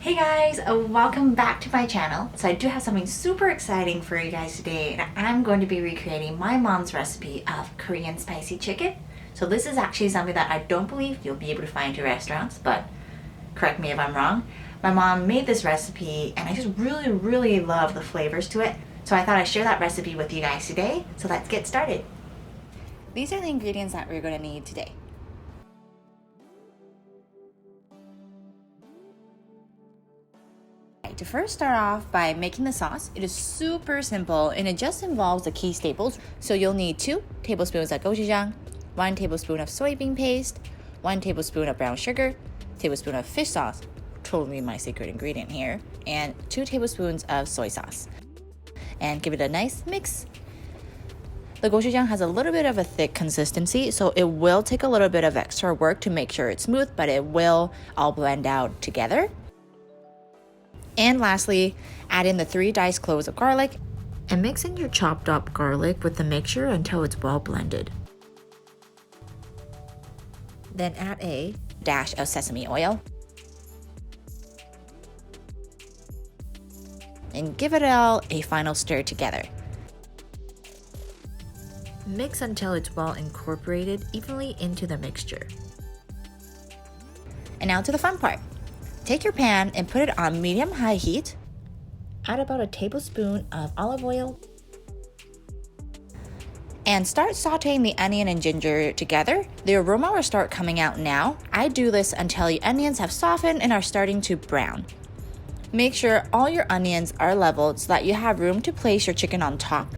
Hey guys, welcome back to my channel. So I do have something super exciting for you guys today, and I'm going to be recreating my mom's recipe of Korean spicy chicken. So this is actually something that I don't believe you'll be able to find in restaurants, but correct me if I'm wrong. My mom made this recipe and I just really love the flavors to it. So I thought I'd share that recipe with you guys today. So let's get started. These are the ingredients that we're going to need today. To first start off by making the sauce, it is super simple and it just involves the key staples. So you'll need 2 tablespoons of gochujang, 1 tablespoon of soybean paste, 1 tablespoon of brown sugar, tablespoon of fish sauce, totally my secret ingredient here, and 2 tablespoons of soy sauce. And give it a nice mix. The gochujang has a little bit of a thick consistency, so it will take a little bit of extra work to make sure it's smooth, but it will all blend out together. And lastly, add in the 3 diced cloves of garlic and mix in your chopped up garlic with the mixture until it's well blended. Then add a dash of sesame oil and give it all a final stir together. Mix until it's well incorporated evenly into the mixture. And now to the fun part. Take your pan and put it on medium-high heat. Add about a tablespoon of olive oil. And start sauteing the onion and ginger together. The aroma will start coming out now. I do this until the onions have softened and are starting to brown. Make sure all your onions are leveled so that you have room to place your chicken on top.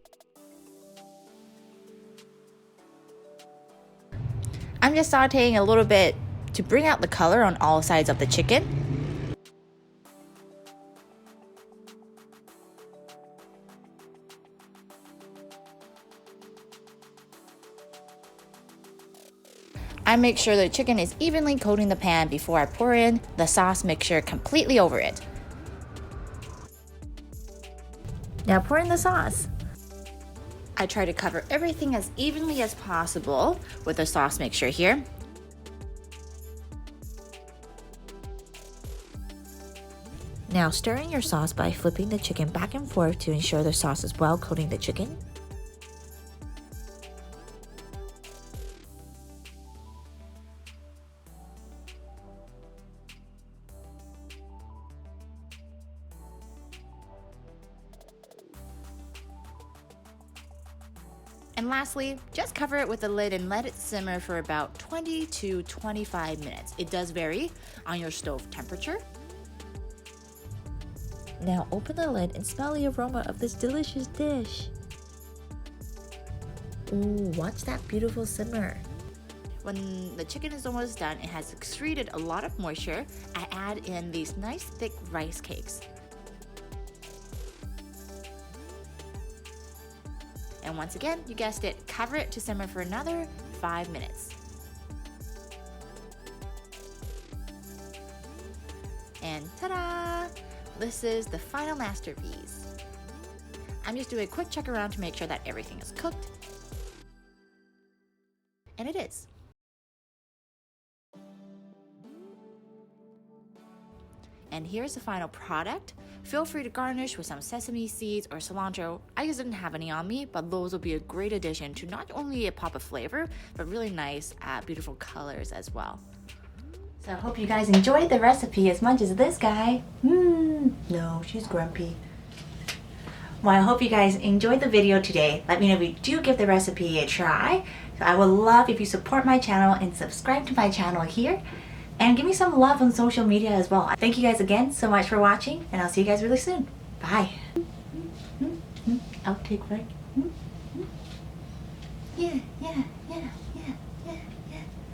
I'm just sauteing a little bit to bring out the color on all sides of the chicken. I make sure the chicken is evenly coating the pan before I pour in the sauce mixture completely over it. Now pour in the sauce. I try to cover everything as evenly as possible with the sauce mixture here. Now stir in your sauce by flipping the chicken back and forth to ensure the sauce is well coating the chicken. And lastly, just cover it with the lid and let it simmer for about 20 to 25 minutes. It does vary on your stove temperature. Now open the lid and smell the aroma of this delicious dish. Ooh, watch that beautiful simmer. When the chicken is almost done, it has excreted a lot of moisture. I add in these nice thick rice cakes. And once again, you guessed it, cover it to simmer for another 5 minutes. And ta-da! This is the final masterpiece. I'm just doing a quick check around to make sure that everything is cooked. And it is. And here's the final product. Feel free to garnish with some sesame seeds or cilantro. I just didn't have any on me, but those will be a great addition to not only a pop of flavor, but really nice, beautiful colors as well. So I hope you guys enjoyed the recipe as much as this guy. No, she's grumpy. Well, I hope you guys enjoyed the video today. Let me know if you do give the recipe a try. So I would love if you support my channel and subscribe to my channel here. And give me some love on social media as well. Thank you guys again so much for watching, and I'll see you guys really soon. Bye. Outtake, right? Yeah.